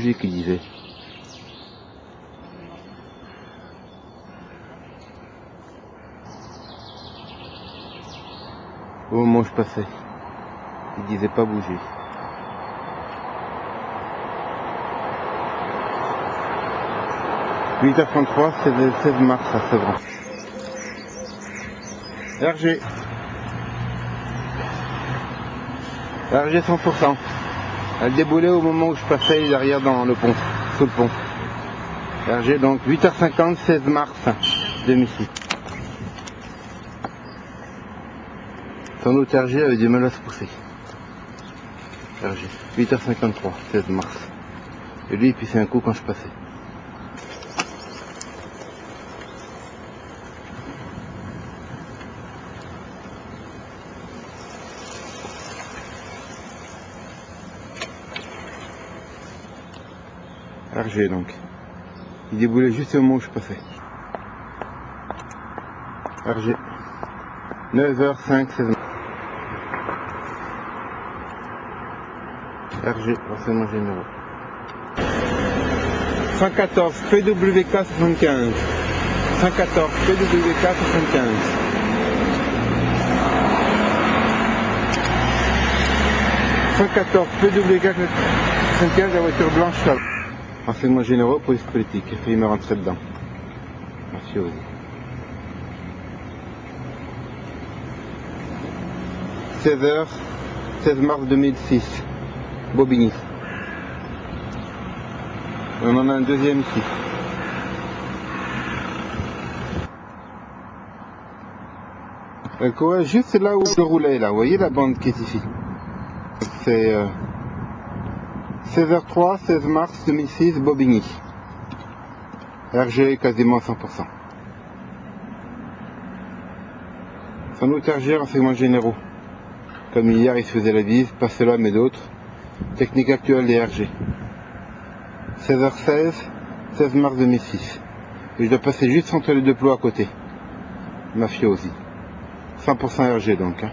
J'ai qui disait. Au moment où je passais, il disait pas bouger. « 8h33, c'est le 16 mars à Sevran. RG. RG 100%. Elle déboulait au moment où je passais derrière dans le pont, sous le pont. RG donc 8h50, 16 mars 2006. Sans doute RG avait du mal à se pousser. RG, 8h53, 16 mars. Et lui il pissait un coup quand je passais. RG donc. Il déboulait juste au moment où je passais. RG. 9h05, 16 mars. RG, renseignement généraux. 114 PWK 75. 114 PWK 75. 114 PWK 75, la voiture blanche là. Renseignements généraux, police politique. Il a failli me rentrer dedans. Merci aussi. 16h, 16 mars 2006. Bobigny. On en a un deuxième ici. Ouais, juste là où je roulais, là. Vous voyez la bande qui est ici. C'est 16h03, 16 mars 2006, Bobigny. RG quasiment 100%. Sans doute RG, renseignements généraux. Comme hier, il se faisait la bise, pas cela mais d'autres. Technique actuelle des RG. 16h16, 16 mars 2006. Et je dois passer juste entre les deux plots à côté. Mafiosi. 100% RG donc. Hein.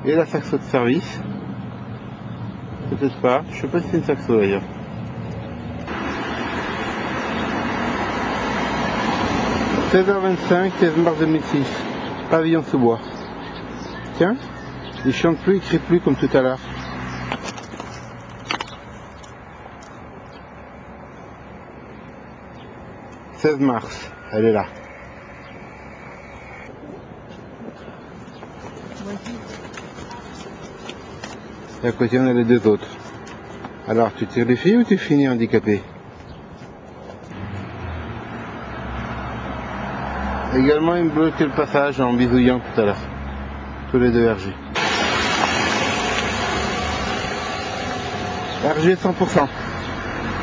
Et la saxo de service. Peut-être pas. Je sais pas si c'est une saxo d'ailleurs. « 16h25, 16 mars 2006. Pavillon sous bois. Tiens, il chante plus, il crie plus comme tout à l'heure. « 16 mars, elle est là. Et à côté, on a les deux autres. Alors, tu tires les filles ou tu finis handicapé? Également, il me bloquait le passage en bisouillant tout à l'heure. Tous les deux RG. RG 100%.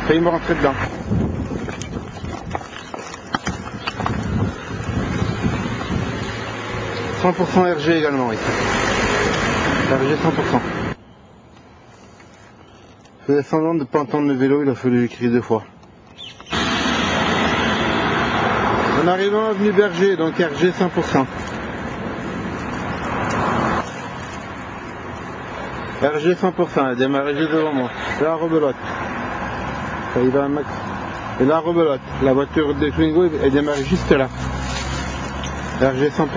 Failli me rentrer dedans. « 100% RG également ici. RG 100%. Je faisais semblant de ne pas entendre le vélo, il a fallu l'écrire 2 fois. En arrivant à avenue Berger, donc RG 100%. RG 100%, elle démarre juste devant moi. Là, rebelote. Ça y va un max. Et là, rebelote. La voiture de Twingo, elle démarre juste là. RG 100%.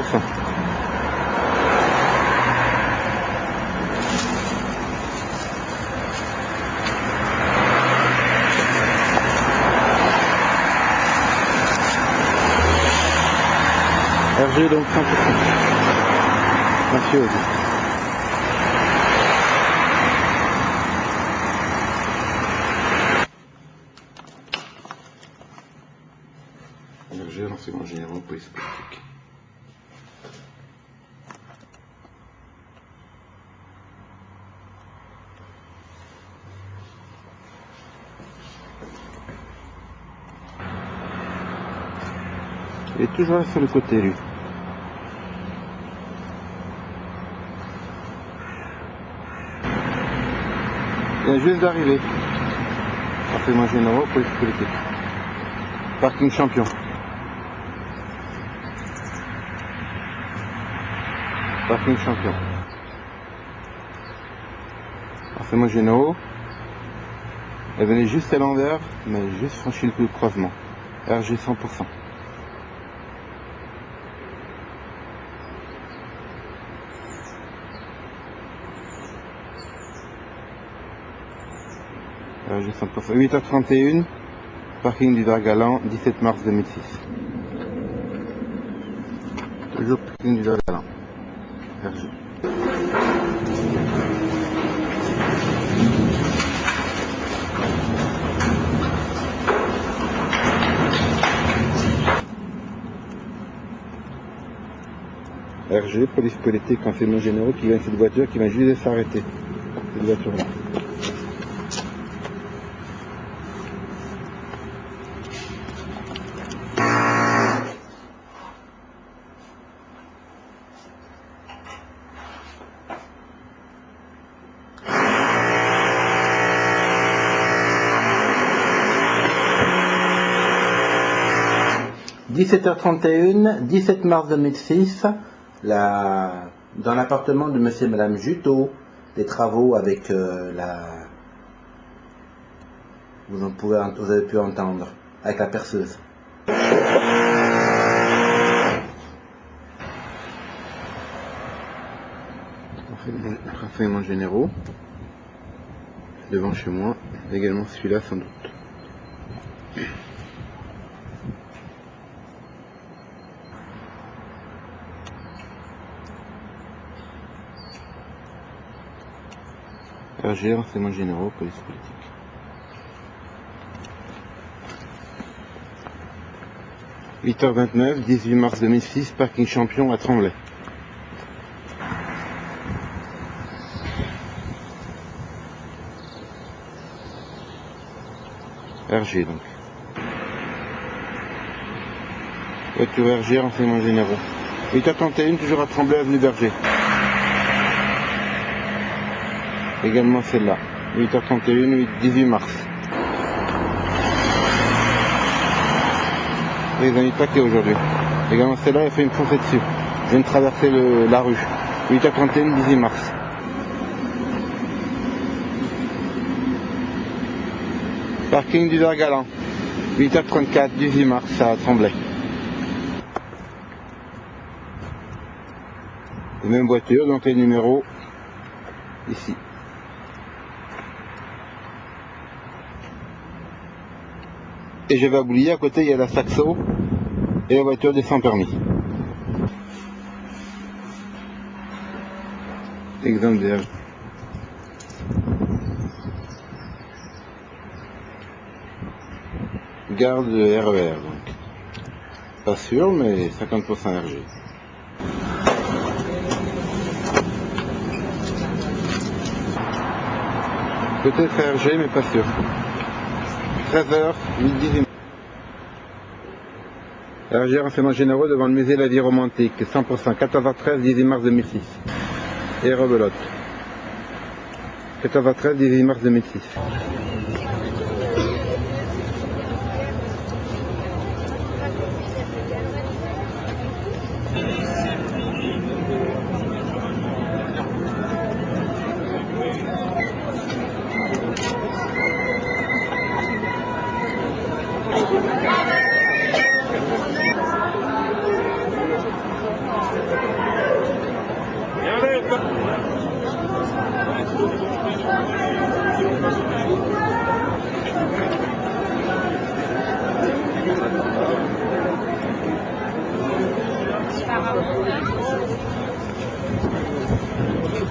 RG donc 100%. Merci aussi. RG, renseignements généraux, police politique. Il est toujours là sur le côté lui. Il vient juste d'arriver. Renseignements généraux, police politique. Parking champion. Parking champion. Renseignements généraux. Elle venait juste à l'envers, mais juste franchi le coup de croisement. RG 100%. RG 100%. 8h31, parking du Dargalan, 17 mars 2006. Toujours parking du Dargalan. RG. RG, police politique, renseignements généraux qui vient de cette voiture qui vient juste de s'arrêter. Cette voiture-là. « 17h31, 17 mars 2006, dans l'appartement de monsieur et madame Juteau, des travaux avec vous avez pu entendre, avec la perceuse. Renseignements généraux, devant chez moi, également celui-là sans doute. RG, renseignements généraux, police politique. « 8h29, 18 mars 2006, parking Champion à Tremblay. » RG donc. Voiture RG, renseignements généraux. 8h31, toujours à Tremblay, avenue Berger. Également celle-là. 8h31, 18 mars. Et ils ont eu paquet aujourd'hui. Également celle-là, elle a fait une foncée dessus. Je viens de traverser la rue. 8h31, 18 mars. Parking du Dargalan. 8h34, 18 mars à Tremblay. Les mêmes voitures, donc les numéros ici. Et j'avais oublié, à côté il y a la Saxo et la voiture des sans permis. Exemple de garde de RER donc. Pas sûr mais 50% RG. Peut-être RG mais pas sûr. 13h, 18. RG, renseignements généraux devant le musée de la vie romantique, 100%, 14h13, 18 mars 2006. Et rebelote. 14h13, 18 mars 2006.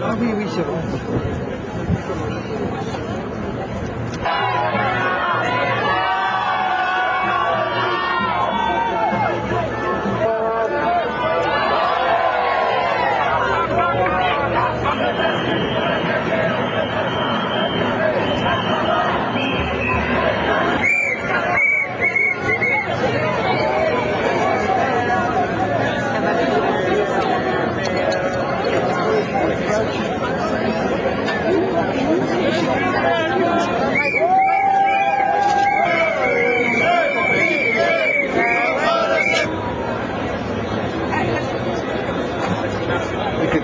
Ah oui, oui, c'est bon.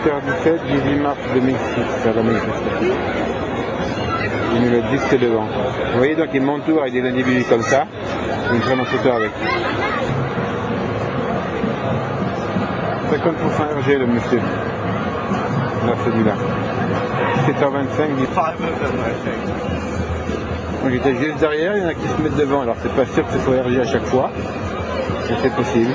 h 17, 18 mars 2006, à la manifestation. Il met le disque devant. Vous voyez, donc il m'entoure avec des individus comme ça. Il me prend en photo avec. 50% RG le monsieur. Là, celui-là. 7h25, il dit. Donc j'étais juste derrière, il y en a qui se mettent devant. Alors c'est pas sûr que ce soit RG à chaque fois. Mais c'est possible.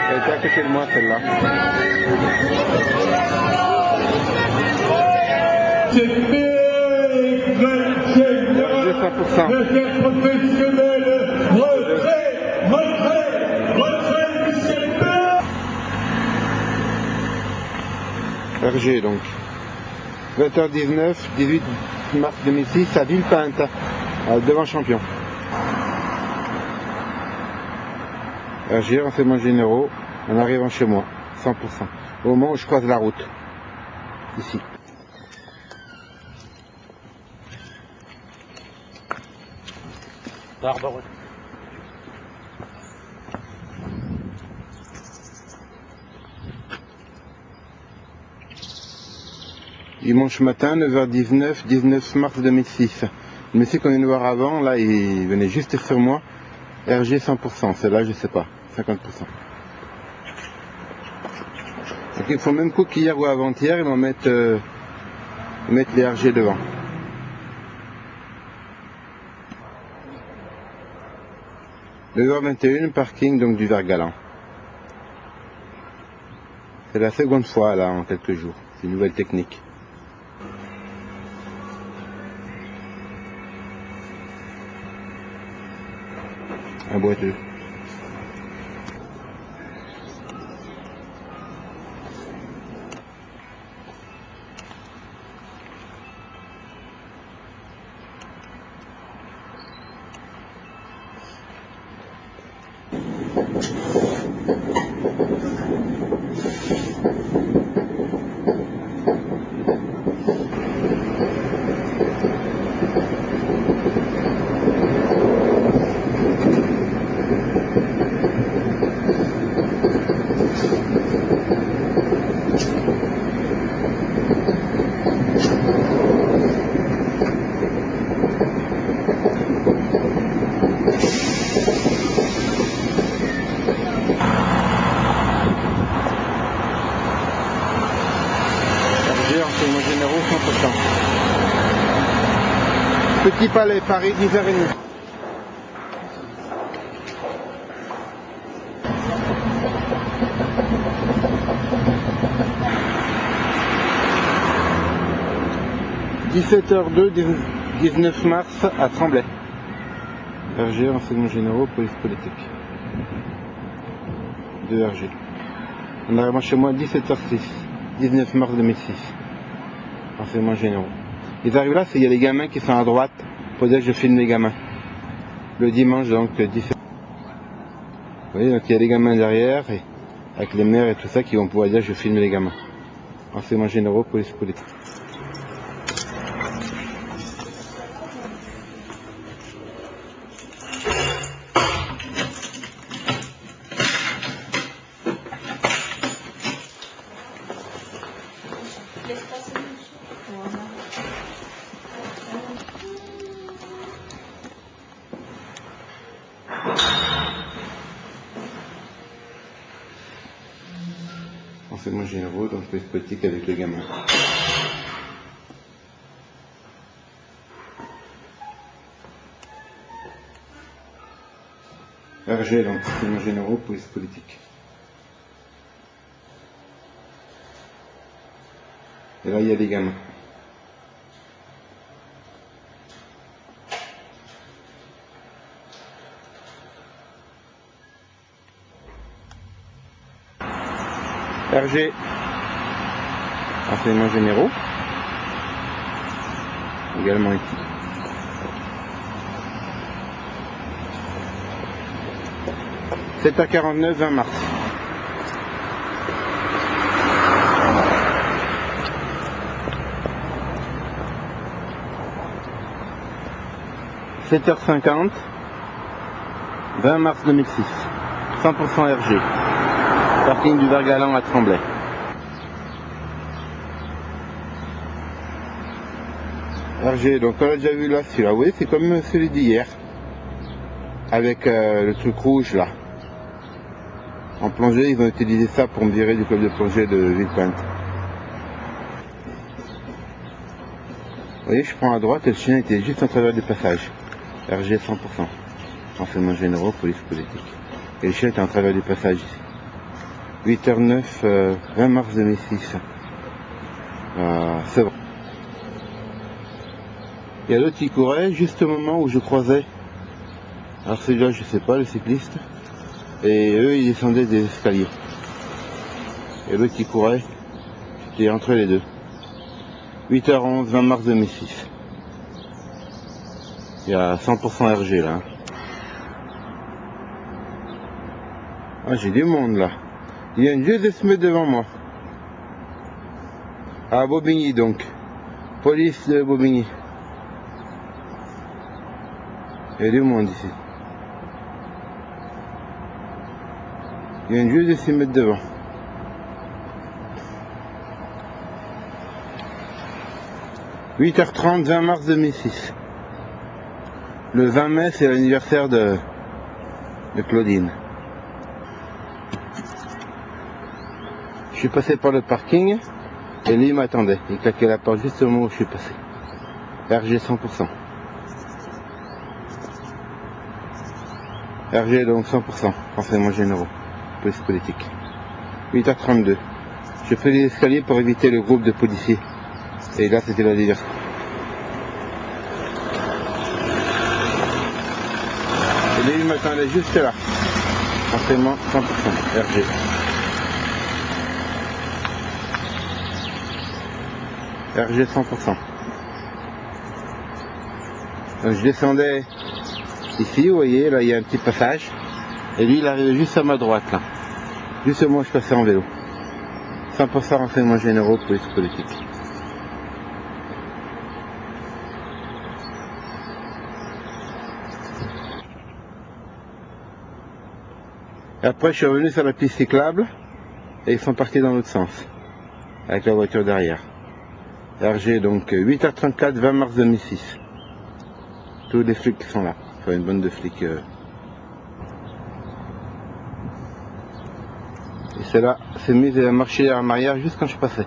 Elle était à côté de moi celle-là. RG donc. 20h19, 18 mars 2006 à Villepinte, devant Champion. RG, renseignements généraux, en arrivant chez moi, 100%. Au moment où je croise la route, ici. Dimanche matin, 9h19, 19 mars 2006. Le monsieur qu'on vient de voir avant, là, il venait juste sur moi. RG 100%, celle-là, je sais pas, 50%. Donc ils font le même coup qu'hier ou avant-hier, ils vont mettre les RG devant. Le 9h21, parking donc du Vert-Galant. C'est la seconde fois là en quelques jours, c'est une nouvelle technique. Un boiteux. Renseignements généraux 100%. Petit Palais, Paris, 10h30. « 17h02, 19 mars à Tremblay. RG, renseignements généraux, police politique. 2 RG. On arrive chez moi à 17h06, 19 mars 2006. Renseignements généraux. Ils arrivent là, il y a les gamins qui sont à droite, pour dire que je filme les gamins. Le dimanche, donc, 17. Vous voyez, donc il y a les gamins derrière, et avec les mères et tout ça, qui vont pouvoir dire que je filme les gamins. Renseignements généraux, police politique. Renseignements généraux, donc police politique avec le gamin. RG, donc renseignements généraux, police politique. Et là, il y a les gamins. RG, renseignements généraux, également ici. 7h49, 20 mars. « 7h50, 20 mars 2006, 100% RG, parking du Vergalan à Tremblay. RG, donc on a déjà vu là, celui-là, vous voyez, c'est comme celui d'hier, avec le truc rouge là. En plongée, ils ont utilisé ça pour me virer du club de plongée de Villepinte. Vous voyez, je prends à droite et le chien était juste en travers du passage. RG 100%. Renseignements généraux, police politique. Et le chien était en travers du passage ici. 8h09, 20 mars 2006. C'est vrai. Il y a l'autre qui courait juste au moment où je croisais. Alors celui-là, je sais pas, le cycliste. Et eux, ils descendaient des escaliers. Et l'autre qui courait, j'étais entre les deux. 8h11, 20 mars 2006. Il y a 100% RG là. Ah, j'ai du monde là. Il y a une juste de se mettre devant moi. À Bobigny donc. Police de Bobigny. Il y a du monde ici. Il y a une juste de se mettre devant. « 8h30, 20 mars 2006. Le 20 mai, c'est l'anniversaire de Claudine. Je suis passé par le parking et lui m'attendait. Il claquait la porte juste au moment où je suis passé. RG 100%. RG donc 100%. Renseignements généraux. Police politique. 8h32. Je fais les escaliers pour éviter le groupe de policiers. Et là, c'était la diversion. Et là, il m'attendait juste là. Renseignement 100%. RG. RG 100%. Donc, je descendais ici, vous voyez, là, il y a un petit passage. Et lui, il arrivait juste à ma droite, là. Juste au moment où je passais en vélo. 100% renseignements généraux, police politique. Et après, je suis revenu sur la piste cyclable et ils sont partis dans l'autre sens, avec la voiture derrière. RG, donc 8h34, 20 mars 2006. Tous les flics qui sont là. Enfin, une bande de flics. Et c'est là, c'est mis à marcher en arrière juste quand je passais.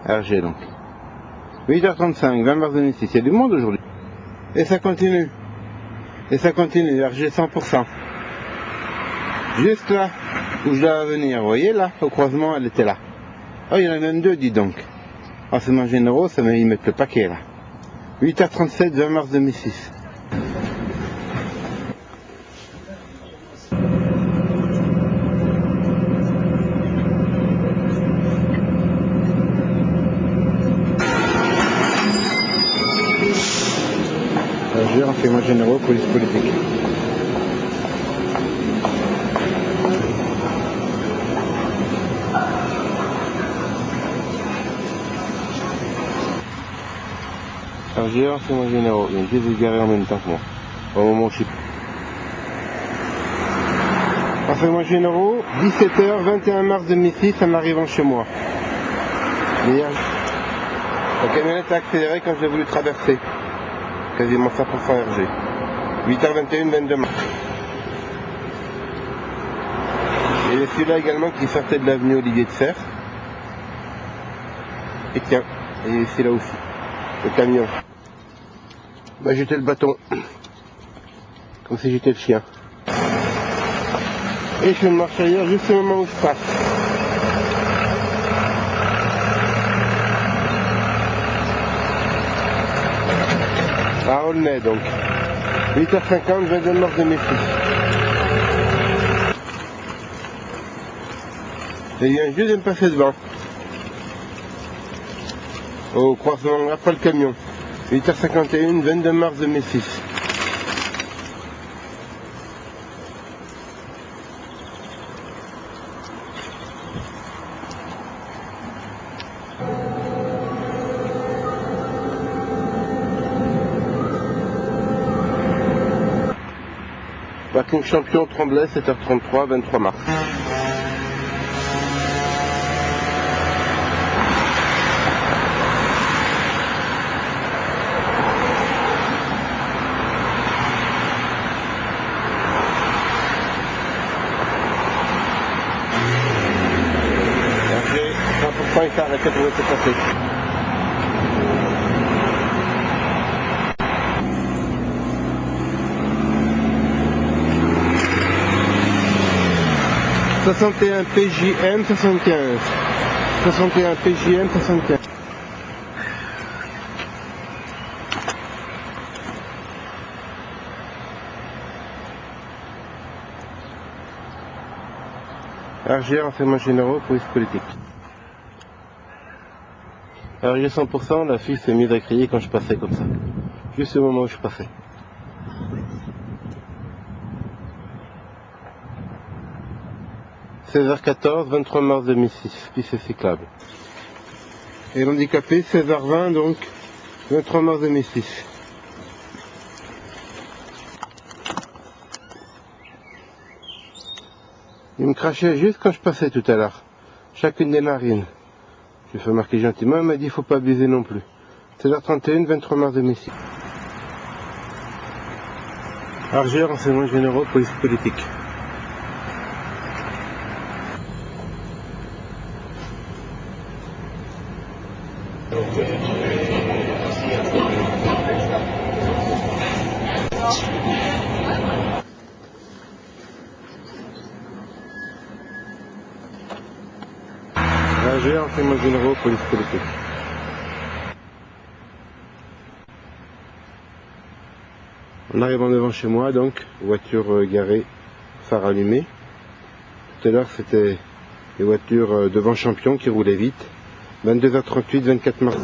RG, donc. 8h35, 20 mars 2006. Il y a du monde aujourd'hui. Et ça continue. Et ça continue, RG 100%. Juste là où je dois venir, vous voyez là, au croisement, elle était là. Oh, il y en a même deux, dis donc. Renseignements généraux, ça ils mettent le paquet là. 8h37, 20 mars 2006. Renseignements généraux, police politique. RG, renseignements généraux, il y a une pièce de garée en même temps que moi, au moment où je suis. Renseignements généraux, 17h, 21 mars 2006, en arrivant chez moi. La camionnette a accéléré quand j'ai voulu traverser. Quasiment 100% RG. 8h21, 22 mars. Et il y a celui-là également qui sortait de l'avenue Olivier de Serres. Et tiens, et il y a celui-là aussi, le camion. Bah, j'étais le bâton, comme si j'étais le chien. Et je fais une marche arrière juste au moment où je passe. À Aulnay donc. 8h50, 22 mars 2006. Et il y a un juste de me passer devant. Au croisement après le camion. 8h51, 22 mars 2006. Parking Champion Tremblay, 7h33, 23 mars. Il s'est arrêté pour laisser passer. « 61 PJM 75. 61 PJM 75. » RG, renseignements généraux, police politique. Alors j'ai 100%, la fille s'est mise à crier quand je passais comme ça. Juste au moment où je passais. « 16h14, 23 mars 2006, piste cyclable. » Et l'handicapé, 16h20, donc 23 mars 2006. Il me crachait juste quand je passais tout à l'heure. Chacune des narines. Je fais marquer gentiment, il m'a dit il ne faut pas abuser non plus. 16h31, 23 mars 2006. RG, renseignements généraux, police politique. RG, renseignements généraux, police politique. En arrivant devant chez moi, donc, voiture garée, phare allumé. Tout à l'heure, c'était les voitures devant Champion qui roulaient vite. 22h38, 24 mars.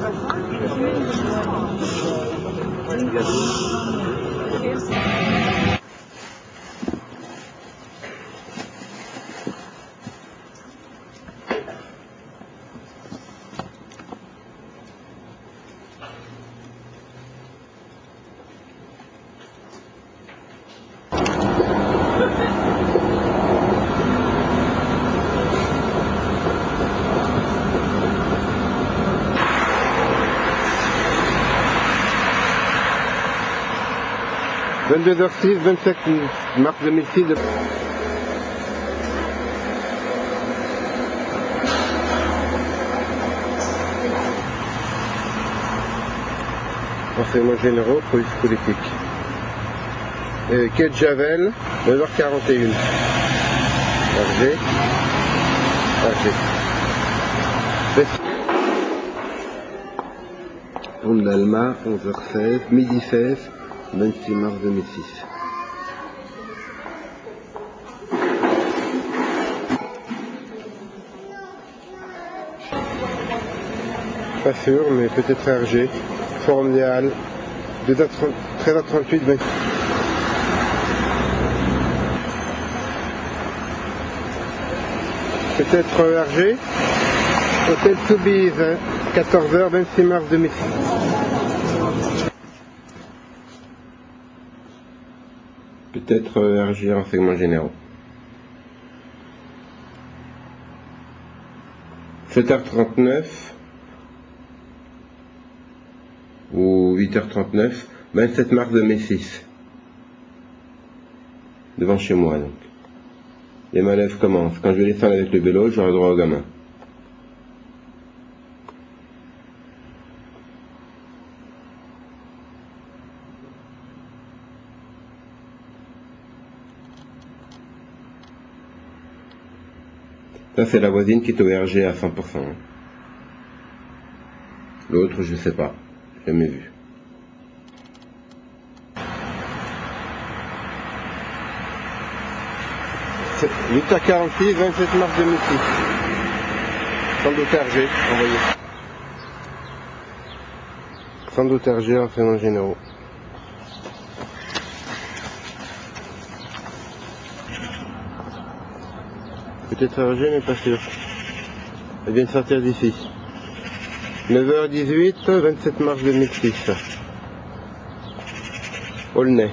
« 22h06, 27 mars 2006. » Renseignements généraux, police politique. Quai de Javel, 9h41. RG. Pont d'Alma, 11h16, midi 16. 26 mars 2006. Pas sûr, mais peut-être RG. Forum des Halles. 13h38, 20. Peut-être RG. Hôtel Soubise, 14h, 26 mars 2006. Peut-être RG, renseignements généraux. 7h39 ou 8h39, 27 mars 2006. Devant chez moi donc. Les manœuvres commencent. Quand je vais descendre avec le vélo, j'aurai droit au gamin. Ça c'est la voisine qui est au RG à 100%. L'autre je sais pas, jamais vu. C'est 8h46, 27 mars 2006. Sans doute RG, envoyé. Sans doute RG, renseignements généraux. Peut-être RG, mais pas sûr. Elle vient de sortir d'ici. 9h18, 27 mars 2006. Aulnay.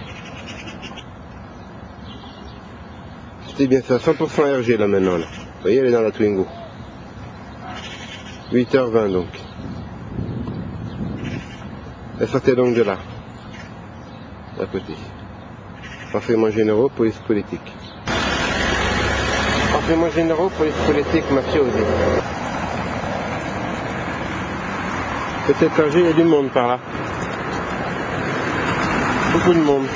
C'est bien ça, 100% RG là maintenant. Là. Vous voyez, elle est dans la Twingo. 8h20 donc. Elle sortait donc de là. À côté. Renseignements généraux, police politique. Renseignements généraux, police politique, mafiosi. Peut-être RG, il y a du monde par là. Beaucoup de monde.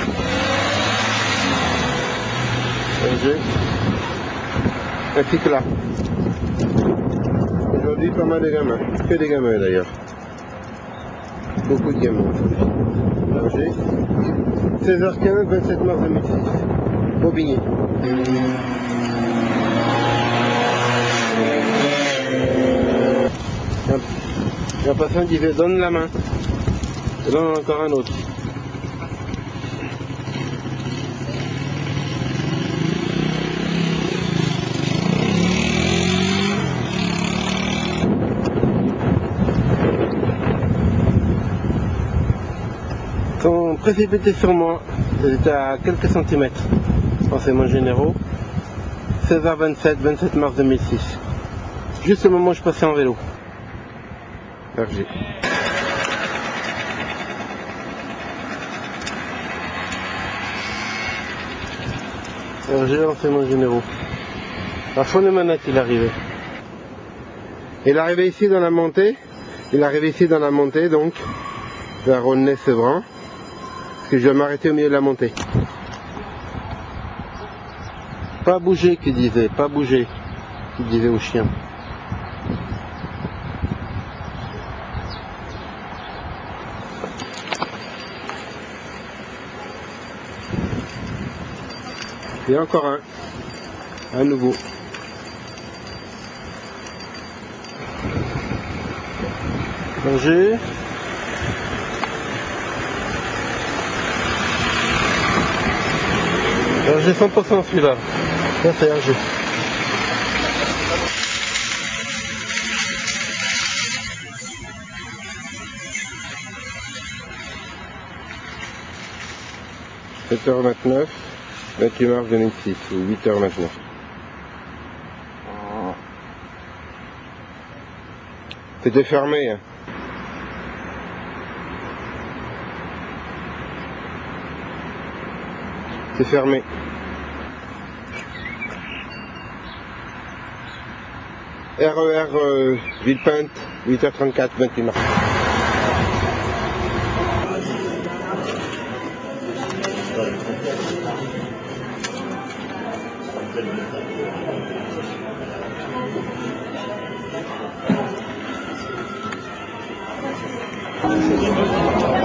RG. Ainsi que là. Aujourd'hui, pas mal de gamins. Que des gamins d'ailleurs. Beaucoup de gamins aujourd'hui. RG. 16h15, 27 mars 2006. Bobigny. Un patient disait donne la main. Et là on a encore un autre. Ils sont précipités sur moi. J'étais à quelques centimètres. Renseignements généraux. 16h27, 27 mars 2006. Juste au moment où je passais en vélo. RG. RG, renseignements généraux. La faune de manette, il est arrivé. Il est arrivé ici dans la montée. Il est arrivé ici dans la montée, donc, vers Aulnay-Sevran. Parce que je vais m'arrêter au milieu de la montée. Pas bouger, qu'il disait, pas bouger, qu'il disait au chien. Et encore un nouveau. RG. RG 100% celui-là. Ça c'est RG. « 7h29, 28 mars 2006, ou 8h29. C'était fermé. Hein. C'est fermé. RER Villepinte, 8h34, 28 mars.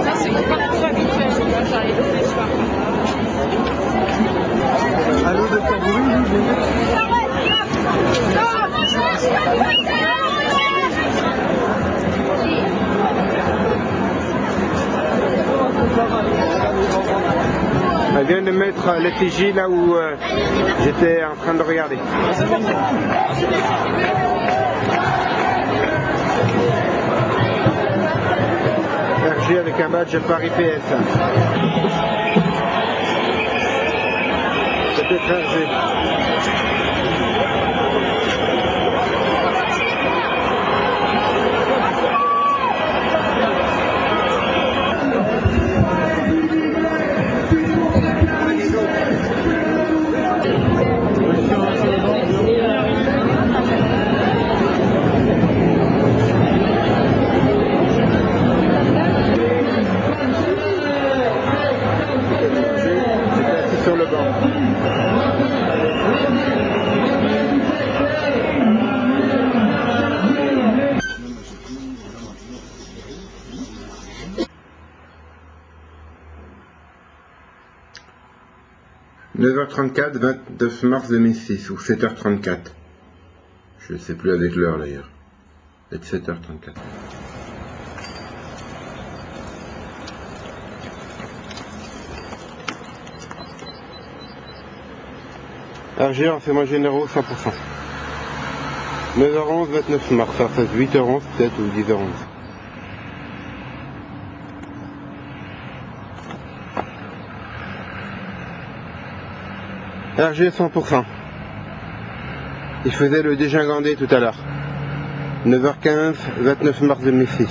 Ça, c'est le parcours habituel, j'arrive tous les soirs. Allô, docteur Bourri, Elle vient de mettre l'effigie là où j'étais en train de regarder. RG avec un badge Paris PS. Peut-être RG. Sur le banc. « 9h34, 29 mars 2006, ou 7h34. Je ne sais plus avec l'heure d'ailleurs. Peut-être 7h34. RG, renseignements généraux, 100%. 9h11, 29 mars, ça fait 8h11 peut-être, ou 10h11. RG, 100%. Il faisait le dégingandé tout à l'heure. 9h15, 29 mars 2006.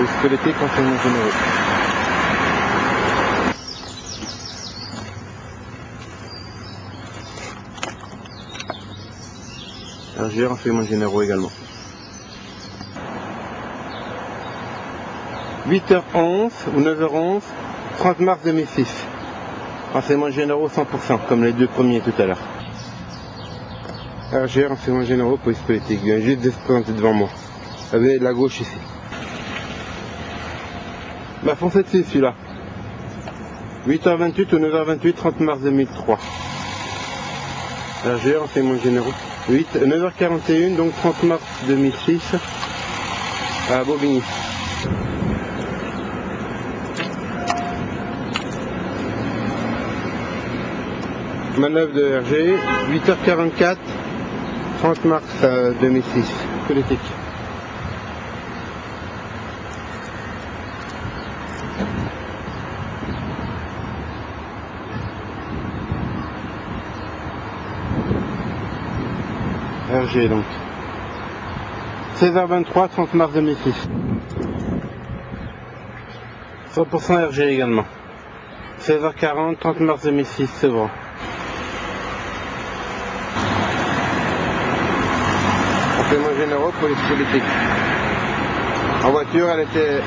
Le squelettique renseignement généraux. RG renseignements généraux également. 8h11 ou 9h11, 30 mars 2006. Renseignements généraux 100%, comme les deux premiers tout à l'heure. RG renseignements généraux, police politique. Il vient juste de se présenter devant moi. Avec la gauche ici. Bah foncez dessus celui-là. 8h28 ou 9h28, 30 mars 2003. RG renseignements généraux. 9h41, donc 30 mars 2006, à Bobigny. Manœuvre de RG, 8h44, 30 mars 2006, politique. RG donc. 16h23, 30 mars 2006. 100% RG également. 16h40, 30 mars 2006, c'est bon. Renseignements généraux, police politique. En voiture, elle était...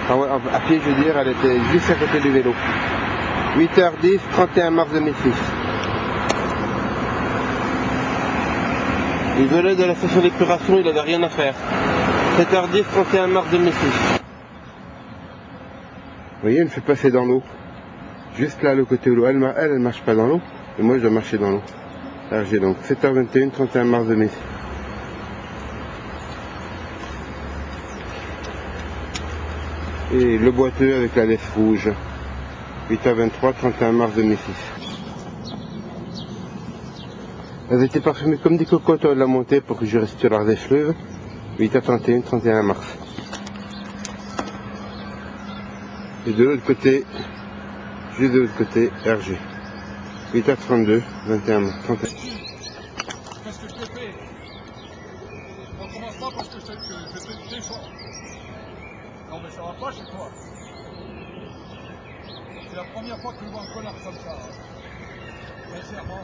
à pied, je veux dire, elle était juste à côté du vélo. 8h10, 31 mars 2006. Il venait de la station d'épuration, il n'avait rien à faire. 7h10, 31 mars 2006. Vous voyez, elle me fait passer dans l'eau. Juste là, le côté de l'eau. Elle marche pas dans l'eau. Et moi, je dois marcher dans l'eau. RG donc. 7h21, 31 mars 2006. Et le boiteux avec la laisse rouge. 8h23, 31 mars 2006. Elles étaient parfumées comme des cocottes de la montée pour que je reste sur l'Ardèche fleuve. 8h31, 31 mars. Et de l'autre côté, juste de l'autre côté, RG. 8h32, 21 mars. 31. Qu'est-ce que je te fais? On commence pas parce que je te défends. Non mais ça va pas chez toi. C'est la première fois que je vois un connard comme ça. Sincèrement.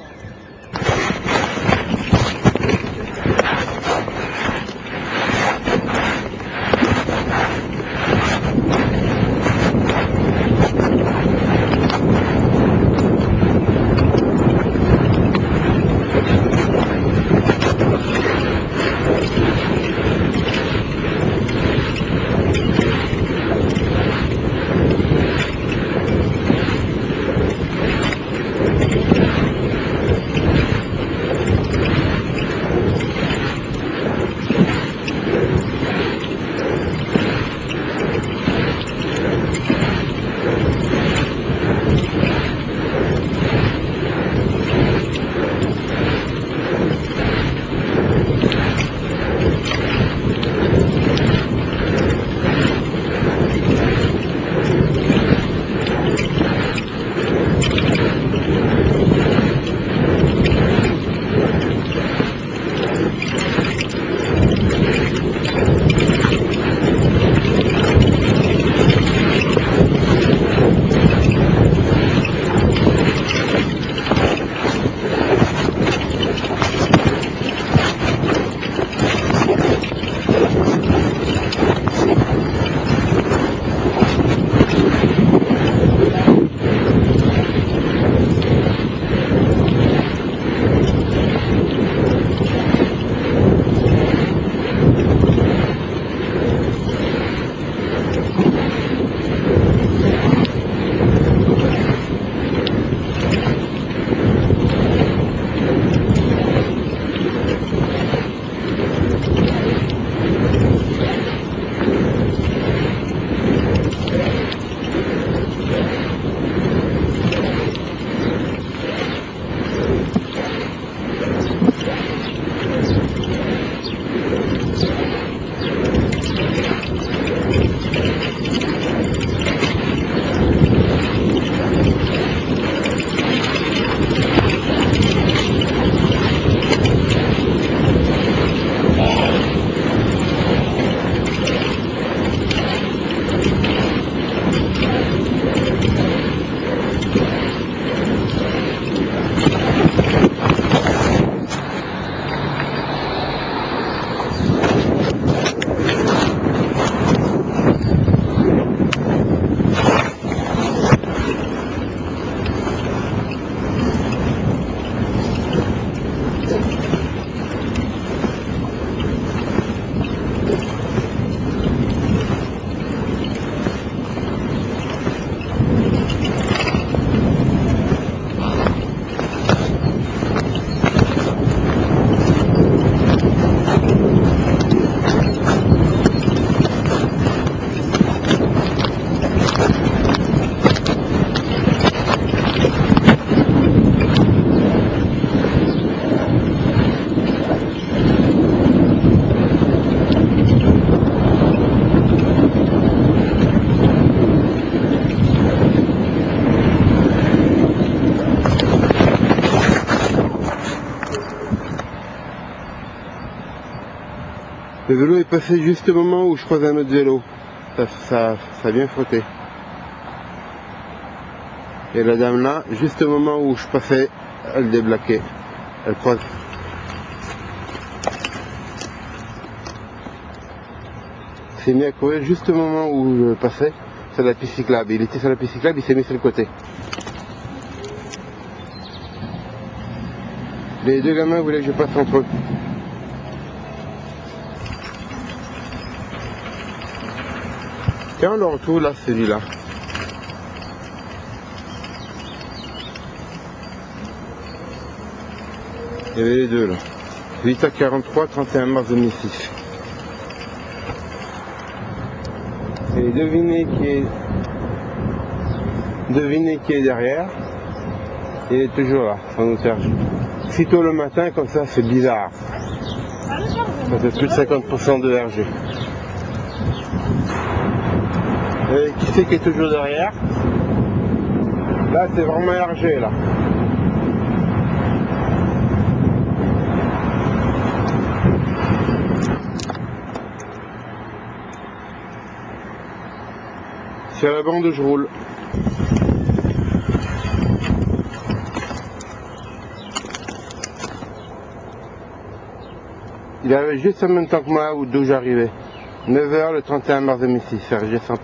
Le vélo est passé juste au moment où je croise un autre vélo. Ça a bien frotté. Et la dame là, juste au moment où je passais, elle déblaquait. Elle croise. S'est mis à courir juste au moment où je passais sur la piste cyclable. Il était sur la piste cyclable, il s'est mis sur le côté. Les deux gamins voulaient que je passe entre eux. Tiens, on le retrouve là, celui-là. Il y avait les deux là. 8h43, 31 mars 2006. Et devinez qui est derrière. Il est toujours là, son auberge. Si tôt le matin, comme ça, c'est bizarre. Ça fait plus de 50% de RG. Et qui c'est qui est toujours derrière? Là, c'est vraiment RG, là. Sur la bande où je roule. Il arrivait juste en même temps que moi d'où j'arrivais. 9h le 31 mars 2006, RG 100%.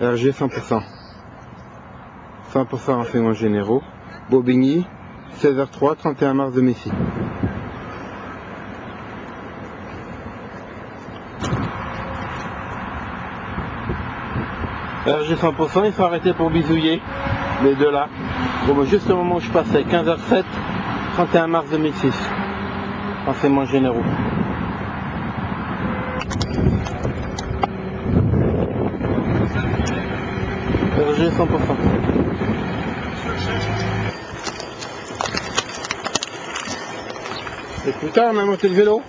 RG 100%. 100% renseignements généraux. Bobigny, 16h03, 31 mars 2006. RG 100%, ils sont arrêtés pour bisouiller, les deux là. Bon, bah, juste au moment où je passais, 15h07, 31 mars 2006. Renseignements généraux. RG 100%. Et plus tard, on a monté le vélo.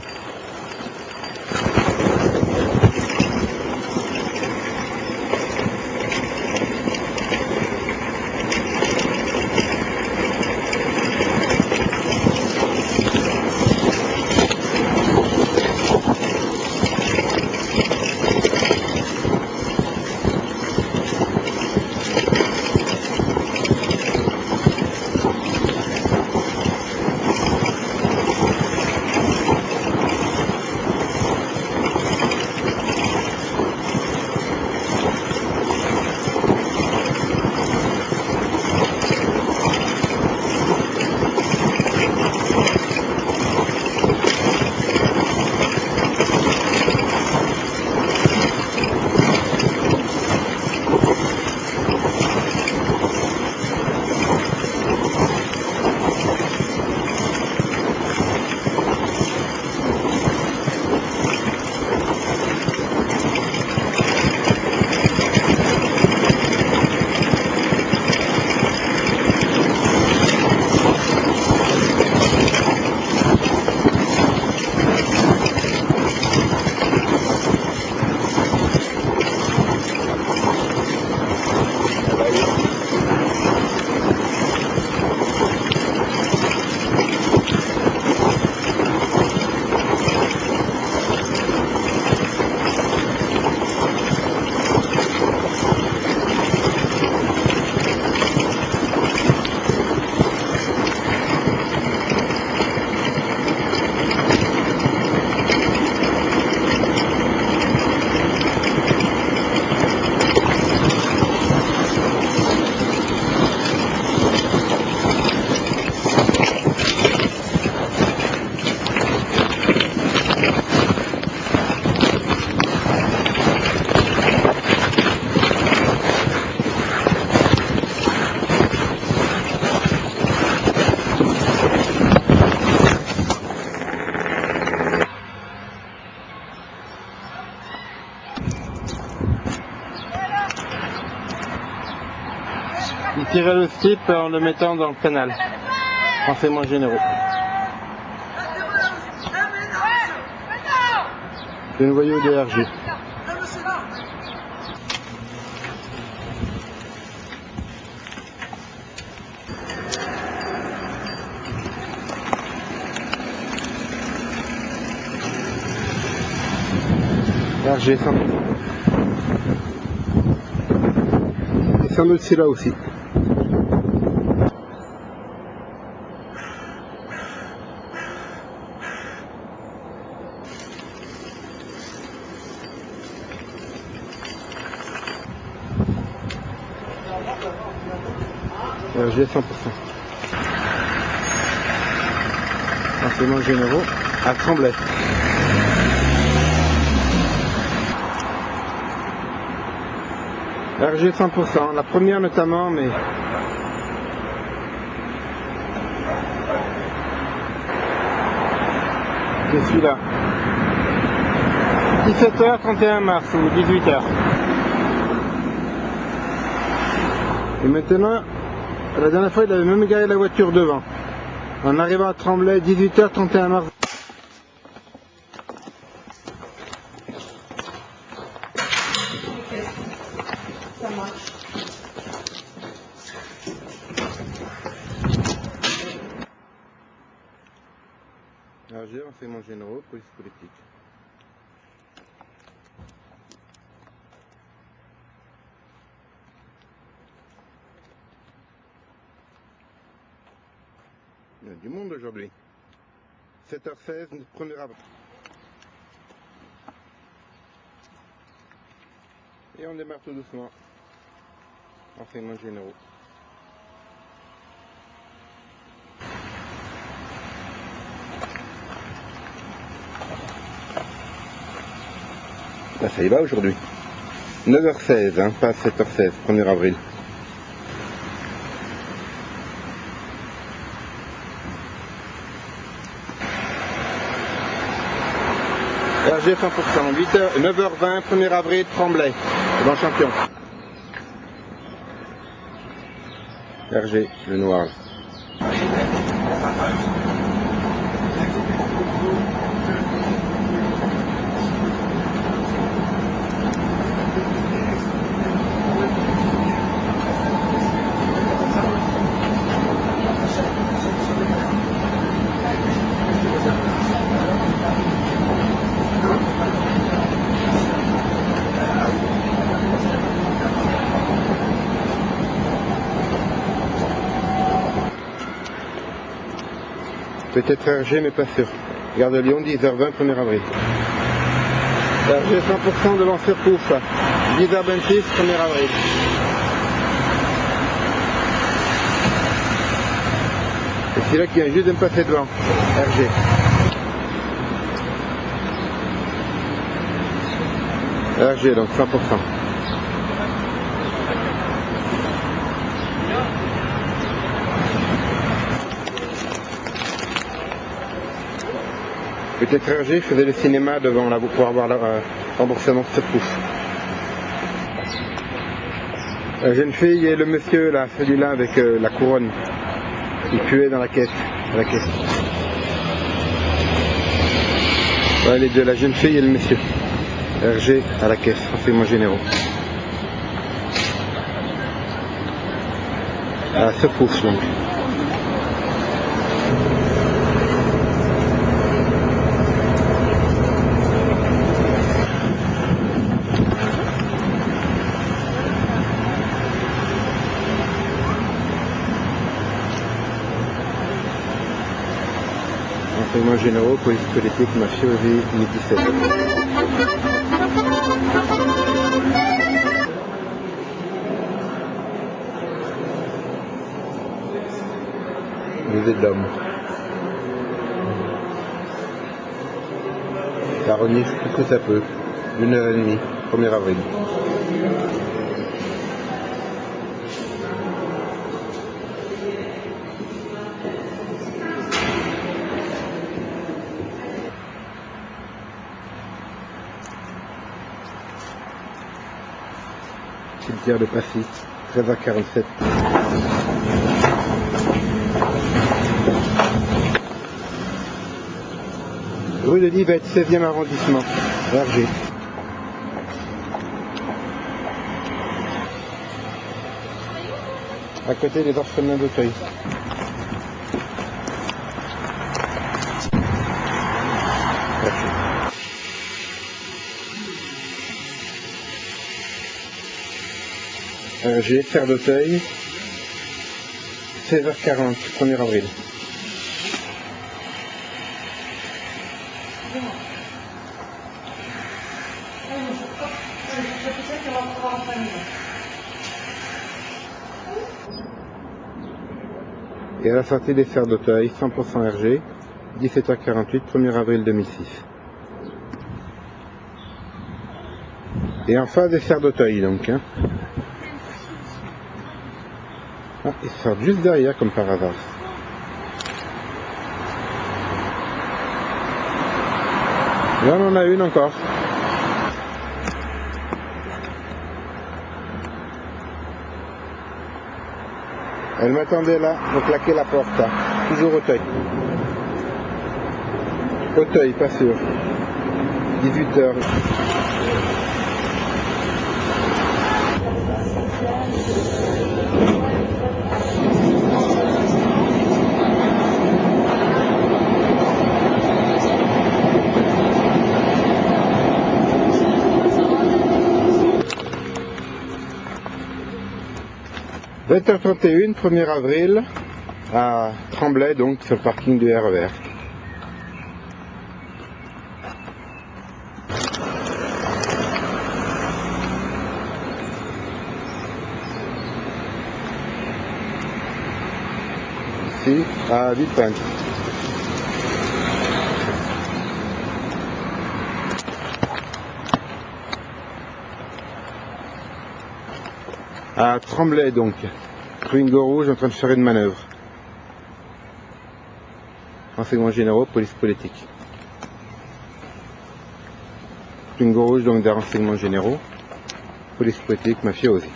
Il tirait le slip en le mettant dans le canal. Renseignements généraux. Le noyau de RG. RG 100%. Et sans doute celui-là aussi. RG 100%. Renseignements généraux à Tremblay. RG 100%, la première notamment, mais je suis là. 17h, 31 mars ou 18h. Et maintenant, la dernière fois, il avait même garé la voiture devant. En arrivant à Tremblay, 18h, 31 mars. Ça marche. RG, renseignements généraux, police politique. Il y a du monde aujourd'hui. 7h16, 1er avril. Et on démarre tout doucement. Renseignements généraux. Là, ça y va aujourd'hui. 9h16, hein, pas 7h16, 1er avril. RG 100%, 9h20, 1er avril, Tremblay, dans Champion. RG, le noir. Peut-être RG, mais pas sûr. Gare de Lyon, 10h20, 1er avril. RG 100% devant Surcouf, 10h26, 1er avril. Et c'est là qui vient juste de me passer devant. RG. RG, donc 100%. Peut-être RG, je faisais le cinéma devant là pour avoir le remboursement de Surcouf. La jeune fille et le monsieur là, celui-là avec la couronne, il puait dans la caisse. Ouais, les deux, la jeune fille et le monsieur. RG à la caisse, renseignements généraux. À Surcouf donc. Renseignements généraux, police politique, mafiosi, 17. Musée de l'homme. Ça renifle tout que ça peut. 1h30, 1er avril. Cimetière de Passy, 13h47. Rue de Livette, 16e arrondissement, RG. À côté des orphelins d'Auteuil. RG, Serre d'Auteuil, 16h40, 1er avril. Et à la sortie des Serres d'Auteuil, 100% RG, 17h48, 1er avril 2006. Et en face des Serres d'Auteuil donc. Hein. Ah, ils sortent juste derrière comme par hasard. Là on en a une encore. Elle m'attendait là pour claquer la porte. Là. Toujours Auteuil. Auteuil, pas sûr. 18h. « 20h31, 1er avril, à Tremblay, donc sur le parking du RER. Ici, à Villepinte. À Tremblay donc, Twingo rouge en train de faire une manœuvre. Renseignements généraux, police politique. Twingo rouge donc des renseignements généraux, police politique, mafiosi.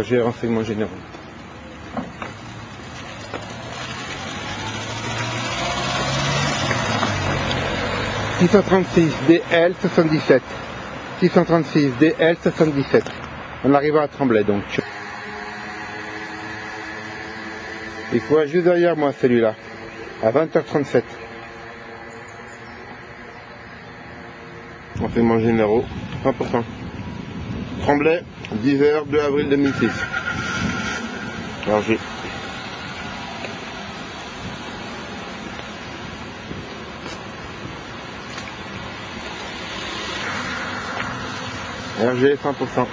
J'ai renseignements généraux. « 636 DL 77. 636 DL 77. On arrive à Tremblay donc. Il faut être juste derrière moi celui-là. À 20h37. Renseignements généraux. 100%. Tremblay, 10h, 2 avril 2006. RG. RG 100%.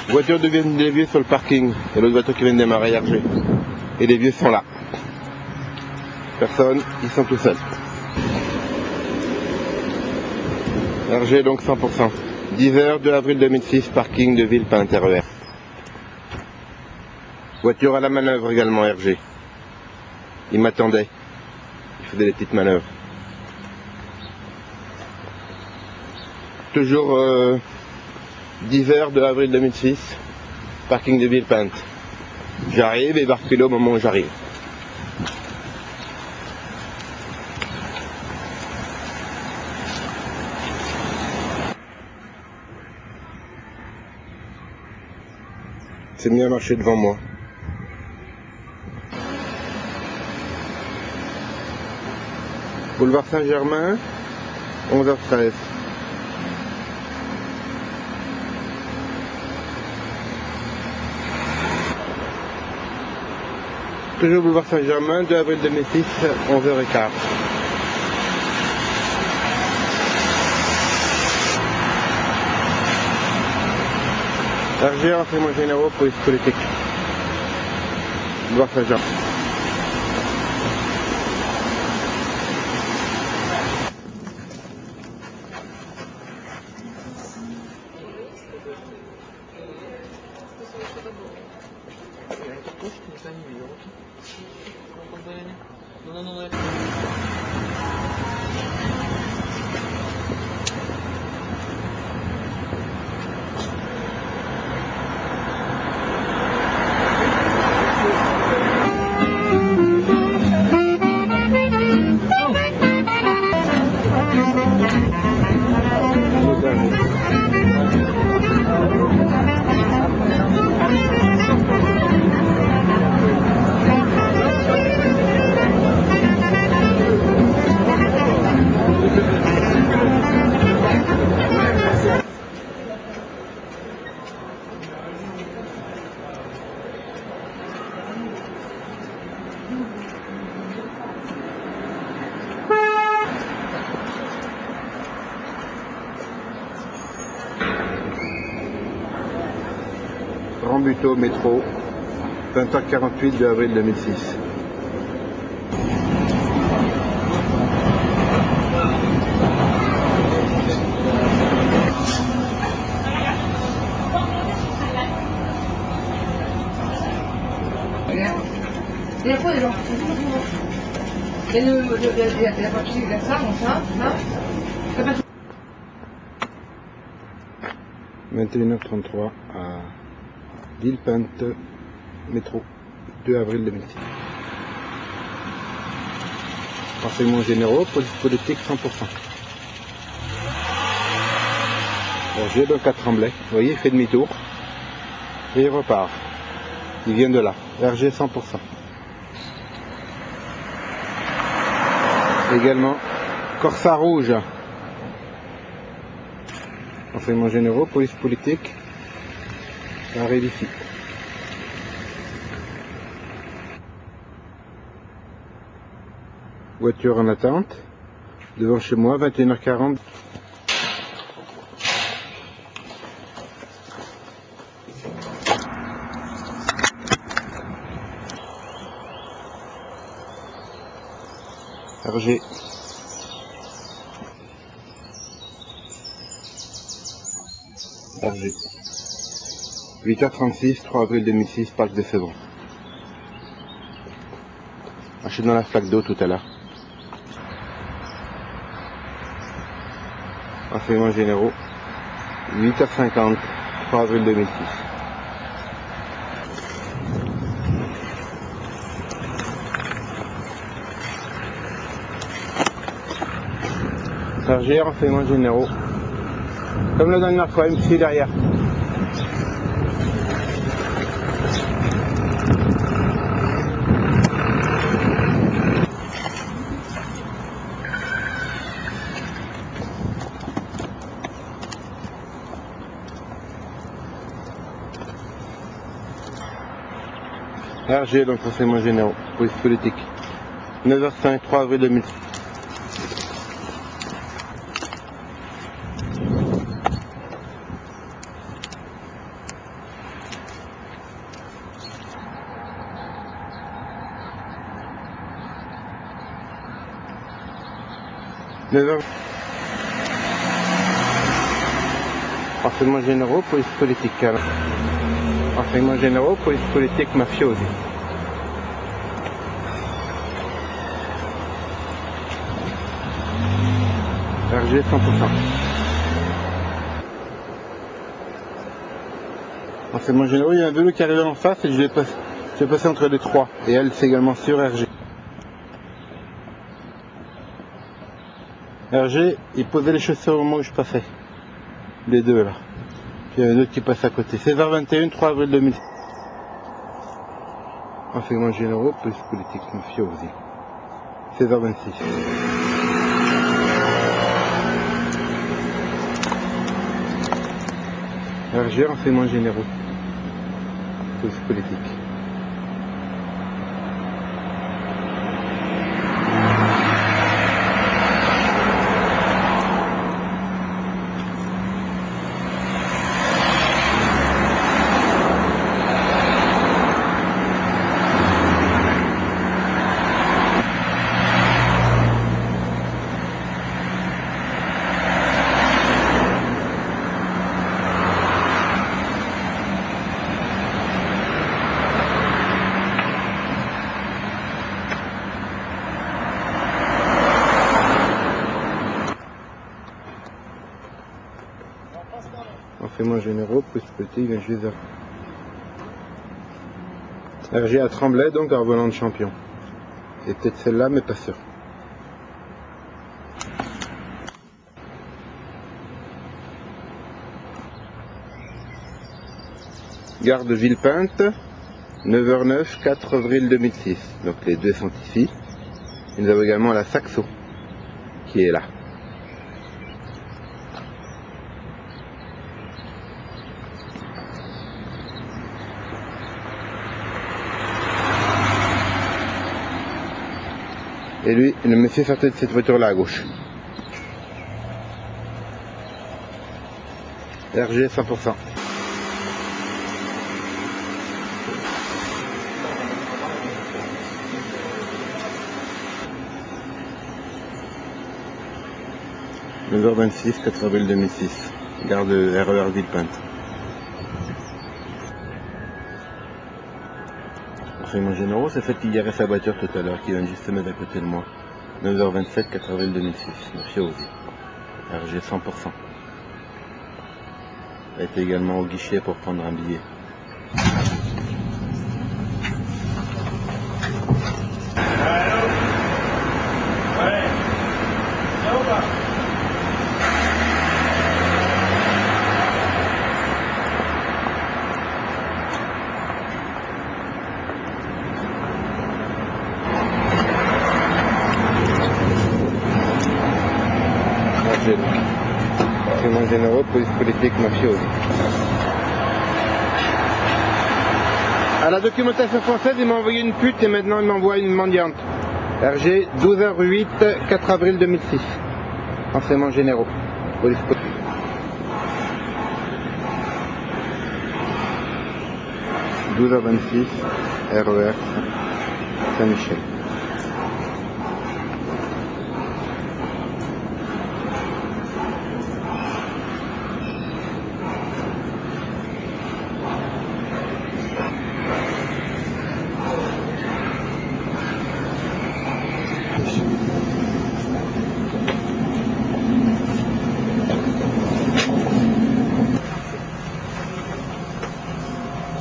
Voiture deviennent des vieux sur le parking. Et l'autre voiture qui vient de démarrer RG. Et les vieux sont là. Personne, ils sont tout seuls. RG donc 100%. 10h, 2 avril 2006, parking de Villepinte RER. Voiture à la manœuvre également RG. Il m'attendait. Il faisait des petites manœuvres. Toujours 10h, 2 avril 2006, parking de Villepinte. J'arrive et barculé au moment où j'arrive. C'est bien marché devant moi. Boulevard Saint-Germain, 11h13. Toujours boulevard Saint-Germain, 2 avril 2006, 11h15. RG, renseignements généraux, police politique. Boulevard Saint-Germain. Rambuteau, métro, 20h48 de avril 2006. Et après, alors, et la partie de la femme, ça, là, 21h33 à Villepinte, métro, 2 avril 2006. Renseignements généraux, police politique 100%. J'ai donc à Tremblay, vous voyez, il fait demi-tour et il repart. Il vient de là, RG 100%. Également, Corsa rouge. Renseignements généraux, police politique, arrêt d'ici. Voiture en attente, devant chez moi, 21h40. RG. RG. 8h36, 3 avril 2006, parc de Sevran. Je suis dans la flaque d'eau tout à l'heure. Renseignements généraux. 8h50, 3 avril 2006. RG, renseignements généraux. Comme la dernière fois, il me suit derrière. RG, donc renseignements généraux, police politique. 9h05, 3 avril 2006. Renseignements généraux, police politique. Renseignements généraux, police politique mafiosi. RG 100%. Renseignements généraux, il y a un vélo qui arrive en face et je vais passer entre les trois. Et elle, c'est également sur RG. RG, il posait les chaussures au moment où je passais. Les deux là. Puis il y a un autre qui passe à côté. 16h21, 3 avril 2006. Renseignements généraux, police politique mafiosi. 16h26. RG, renseignements généraux, police politique. Renseignements généraux, police politique, un juge. RG à Tremblay, donc en revenant de Champion. Et peut-être celle-là, mais pas sûr. Gare de Villepinte, 9h09, 4 avril 2006. Donc les deux sont ici. Et nous avons également la Saxo, qui est là. Et lui, le monsieur sortait de cette voiture-là à gauche. RG 100%. 9h26, 4 avril 2006. Gare de RER Villepinte. Renseignements généraux, c'est celle qui garait sa voiture tout à l'heure, qui vient juste se mettre à côté de moi. 9h27, 4 avril 2006. Merci Osy. RG 100%. Elle était également au guichet pour prendre un billet. Renseignements généraux, police politique, mafiosi. À la documentation française, il m'a envoyé une pute et maintenant il m'envoie une mendiante. RG 12h08, 4 avril 2006. Renseignements généraux, police politique. « 12h26, RER Saint-Michel.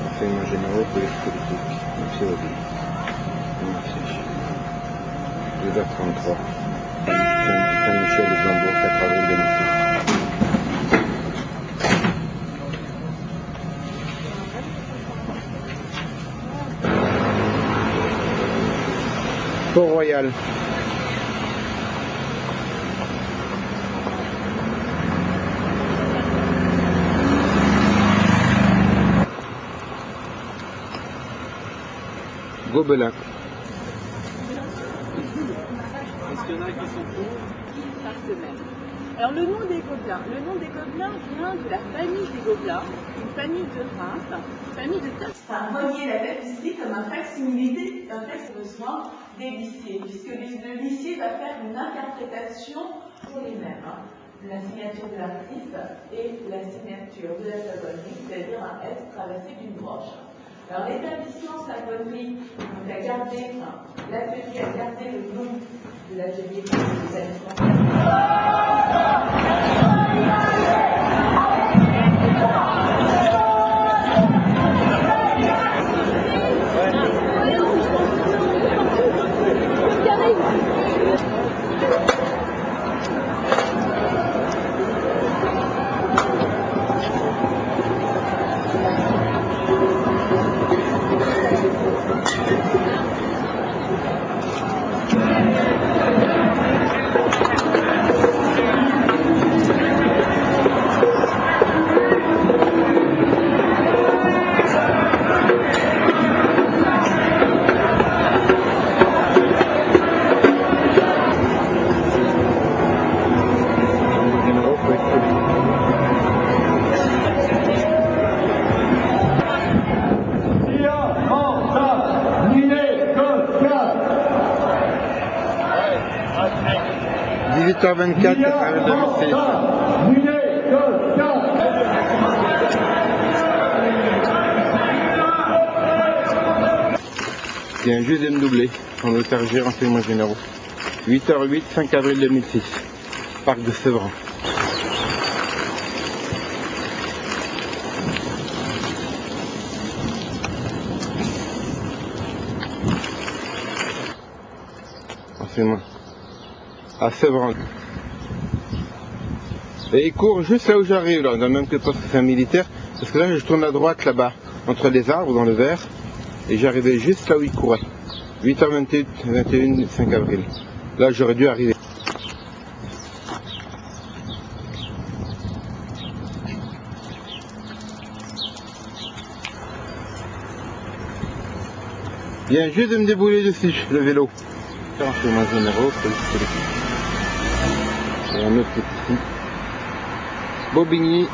Renseignements généraux, police politique, merci Audi. Merci. 2h33. Saint-Michel, Luxembourg, 4 avril 2006. Port-Royal. Gobelin. Est-ce qu'il y en a qui sont pour par semaine? Alors le nom des Gobelins vient de la famille des Gobelins, une famille de Reims, une famille de Enfin, voyez la tapisserie comme un facsimilé d'un texte besoin des lycées, puisque le lycée va faire une interprétation pour les mêmes, la signature de l'artiste et la signature de la savonnerie, c'est-à-dire un S traversé d'une broche. Alors l'établissement savonnerie a gardé, l'atelier a gardé le nom de l'atelier des h 24, 4 avril 2006. Il vient juste de me doubler en autargie renseignements généraux. 8h08, 5 avril 2006. Parc de Sevran. Renseignements. À Sevran. Et il court juste là où j'arrive, là, dans le même que poste que c'est un militaire, parce que là je tourne à droite là-bas, entre les arbres dans le vert, et j'arrivais juste là où il courait. 8h28, 21, 5 avril. Là j'aurais dû arriver. Il vient juste de me débrouiller dessus, le vélo. Renseignements généraux, police politique. Et un autre petit. Bobigny.